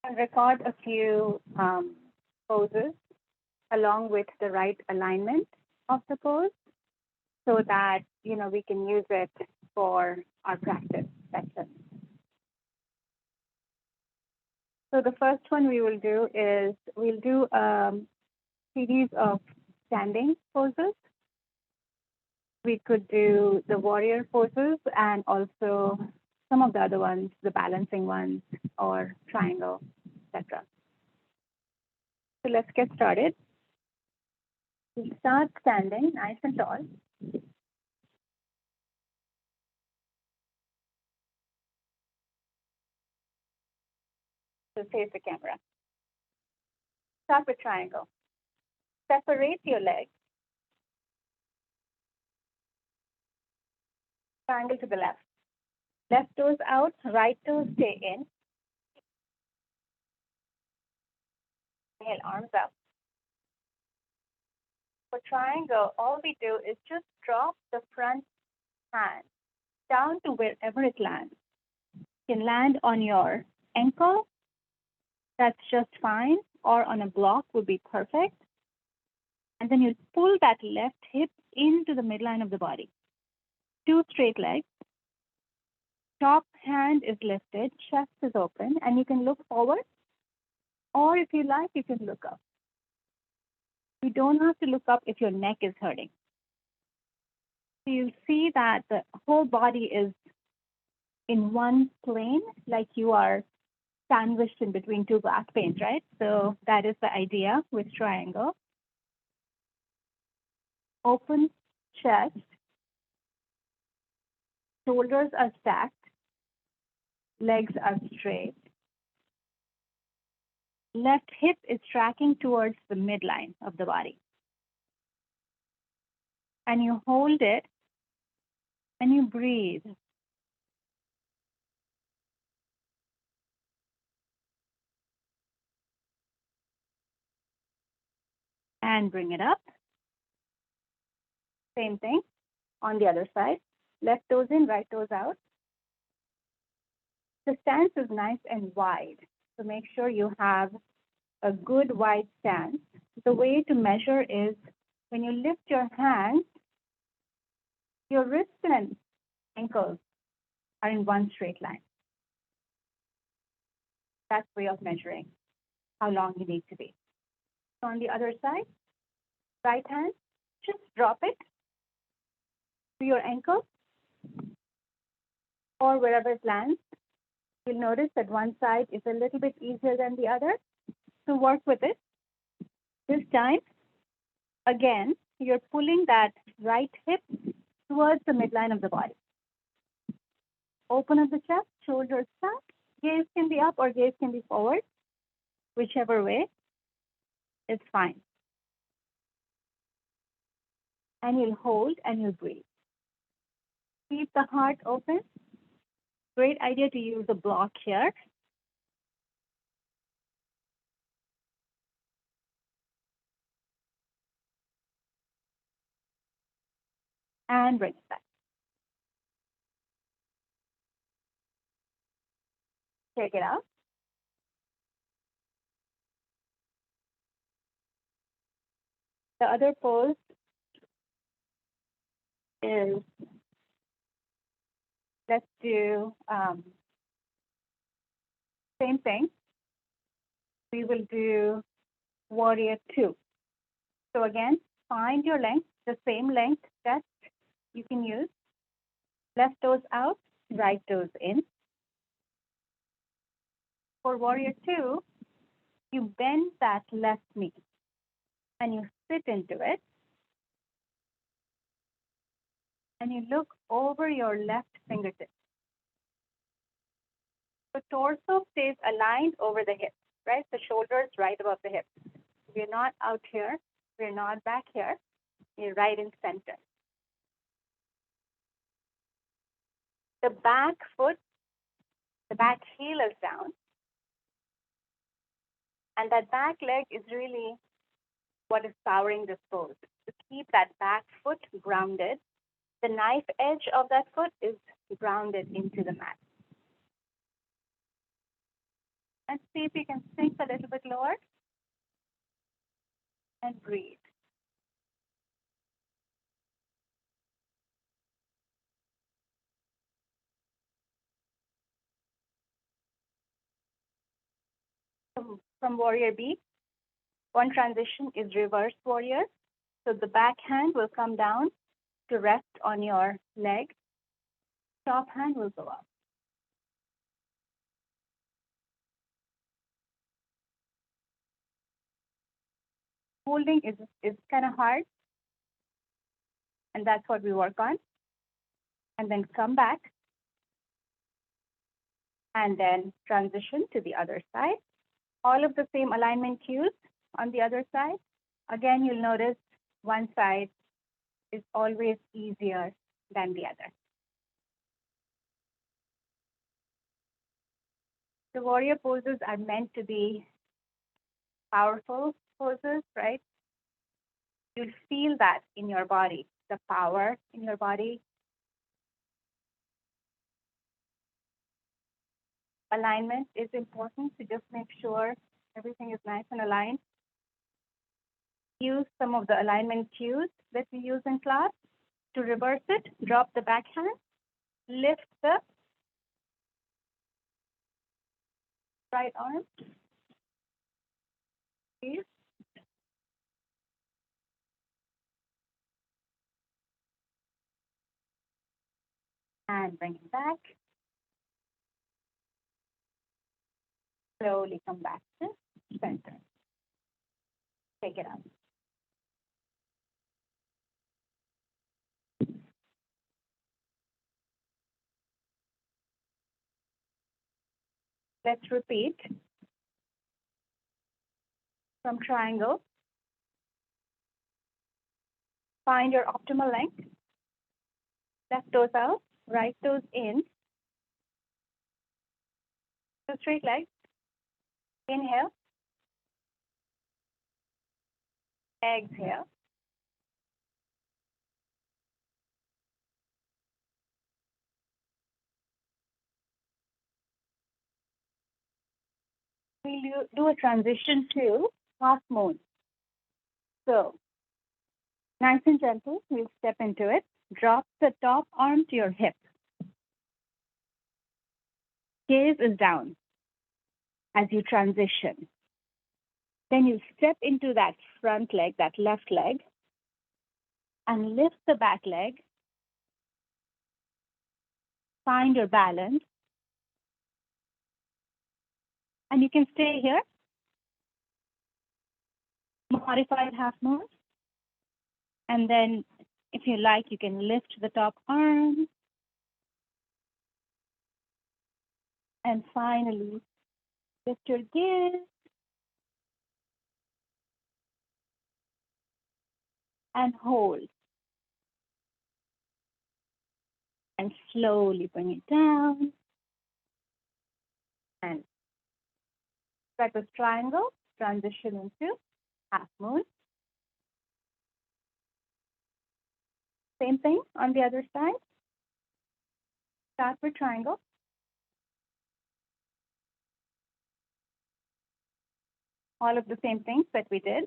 can record a few poses along with the right alignment of the pose so that, we can use it for our practice session. So the first one we will do is we'll do a series of standing poses. We could do the warrior poses and also some of the other ones, the balancing ones or triangle, etc. So let's get started. We'll start standing nice and tall. So face the camera. Start with triangle. Separate your legs. Triangle to the left. Left toes out, right toes stay in. Inhale, arms up. For triangle, all we do is just drop the front hand down to wherever it lands. You can land on your ankle, that's just fine, or on a block would be perfect. And then you pull that left hip into the midline of the body. Two straight legs. Top hand is lifted, chest is open, and you can look forward, or if you like, you can look up. You don't have to look up if your neck is hurting. So you'll see that the whole body is in one plane, like you are sandwiched in between two glass panes, right? So that is the idea with triangle. Open chest. Shoulders are stacked. Legs are straight. Left hip is tracking towards the midline of the body. And you hold it and you breathe. And bring it up. Same thing on the other side. Left toes in, right toes out. The stance is nice and wide. So make sure you have a good wide stance. The way to measure is when you lift your hands, your wrists and ankles are in one straight line. That's the way of measuring how long you need to be. So on the other side, right hand, just drop it to your ankle or wherever it lands. You'll notice that one side is a little bit easier than the other. So work with it. This time, again, you're pulling that right hip towards the midline of the body. Open up the chest, shoulders back. Gaze can be up or gaze can be forward. Whichever way is fine. And you'll hold and you'll breathe. Keep the heart open. Great idea to use a block here. And bring it back. Take it out. The other pose is, let's do same thing. We will do warrior 2. So again, find your length, the same length that you can use. Left toes out, right toes in. For warrior 2, you bend that left knee and you sit into it. And you look over your left fingertips. The torso stays aligned over the hips, right? The shoulders right above the hips. We're not out here. We're not back here. We're right in center. The back foot, the back heel is down. And that back leg is really what is powering this pose. To keep that back foot grounded, the knife edge of that foot is grounded into the mat. And see if you can sink a little bit lower and breathe. From warrior B, one transition is reverse warrior. So the back hand will come down to rest on your leg. Top hand will go up. Holding is kind of hard, and that's what we work on. And then come back, and then transition to the other side. All of the same alignment cues on the other side. Again, you'll notice one side is always easier than the other. The warrior poses are meant to be powerful poses, right? You'll feel that in your body, the power in your body. Alignment is important to just make sure everything is nice and aligned. Use some of the alignment cues that we use in class to reverse it. Drop the back hand, lift the right arm, please. And bring it back. Slowly come back to center. Take it out. Let's repeat from triangle. Find your optimal length. Left toes out, right toes in. Two straight legs. Inhale. Exhale. We'll do a transition to half moon. So, nice and gentle, we'll step into it. Drop the top arm to your hip. Gaze is down as you transition. Then you step into that front leg, that left leg, and lift the back leg. Find your balance. And you can stay here. Modified half moon. And then, if you like, you can lift the top arm. And finally, lift your gaze. And hold. And slowly bring it down. And breakfast triangle, transition into half moon. Same thing on the other side. Start with triangle. All of the same things that we did.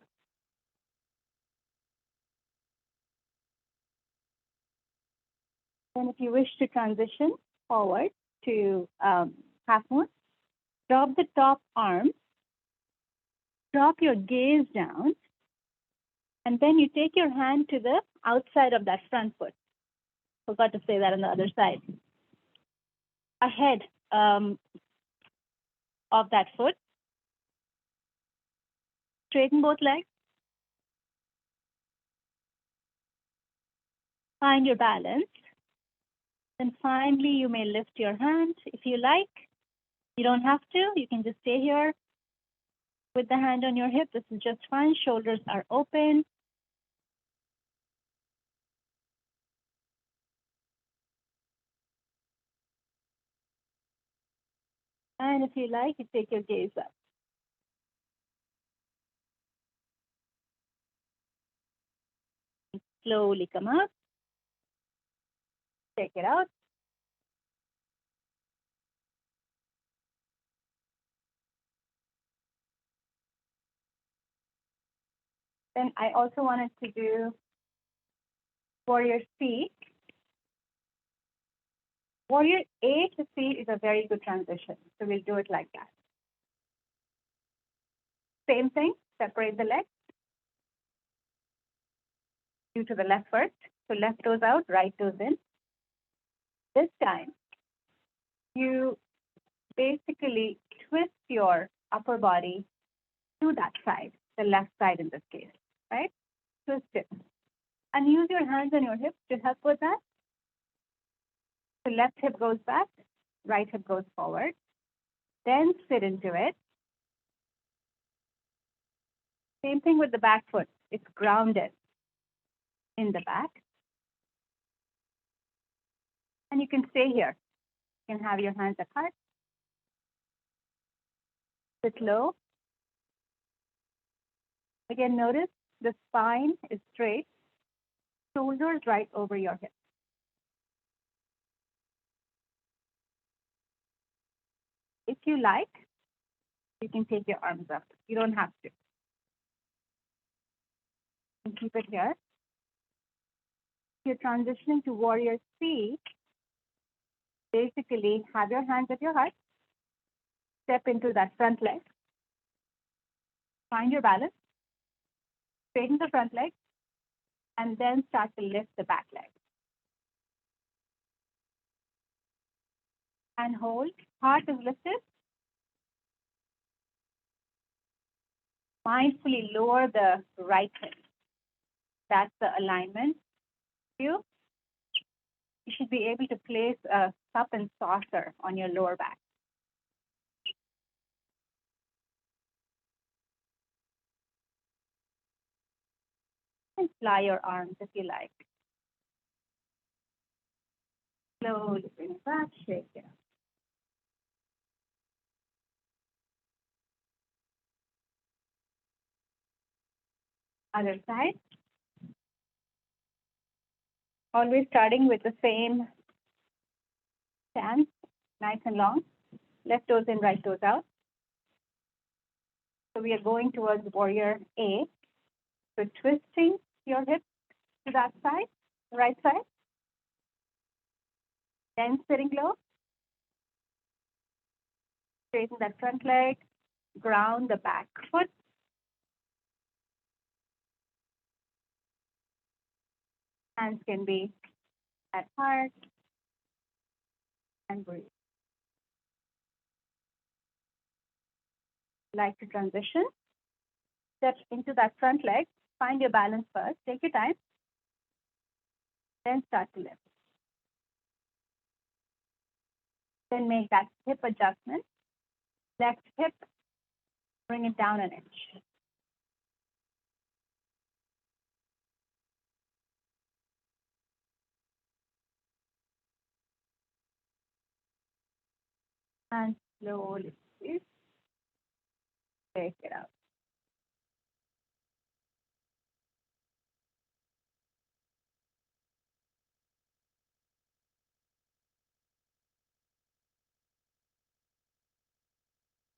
Then if you wish to transition forward to half moon, drop the top arm, drop your gaze down, and then you take your hand to the outside of that front foot. Forgot to say that on the other side. Ahead of that foot. Straighten both legs. Find your balance. Then finally, you may lift your hand if you like. You don't have to. You can just stay here with the hand on your hip. This is just fine. Shoulders are open. And if you like, you take your gaze up. Slowly come up. Take it out. . Then I also wanted to do warrior C. Warrior A to C is a very good transition. So we'll do it like that. Same thing, separate the legs. Do to the left first. So left toes out, right toes in. This time, you basically twist your upper body to that side, the left side in this case, right? Twist it. And use your hands on your hips to help with that. The left hip goes back, right hip goes forward. Then sit into it. Same thing with the back foot. It's grounded in the back. And you can stay here. You can have your hands apart. Sit low. Again, notice the spine is straight, shoulders right over your hips. If you like, you can take your arms up. You don't have to. And keep it here. If you're transitioning to warrior C, basically have your hands at your heart. Step into that front leg. Find your balance. Straighten the front leg. And then start to lift the back leg. And hold. Heart is lifted. Mindfully lower the right hip. That's the alignment. You should be able to place a cup and saucer on your lower back. And fly your arms if you like. Slowly bring it back, shake it. Other side. Always starting with the same stance, nice and long. Left toes in, right toes out. So we are going towards warrior A. So twisting your hips to that side, right side. Then sitting low. Straighten that front leg. Ground the back foot. Hands can be at heart. And breathe. Like to transition. Step into that front leg. Find your balance first. Take your time. Then start to lift. Then make that hip adjustment. Left hip, bring it down an inch. And slowly take it out.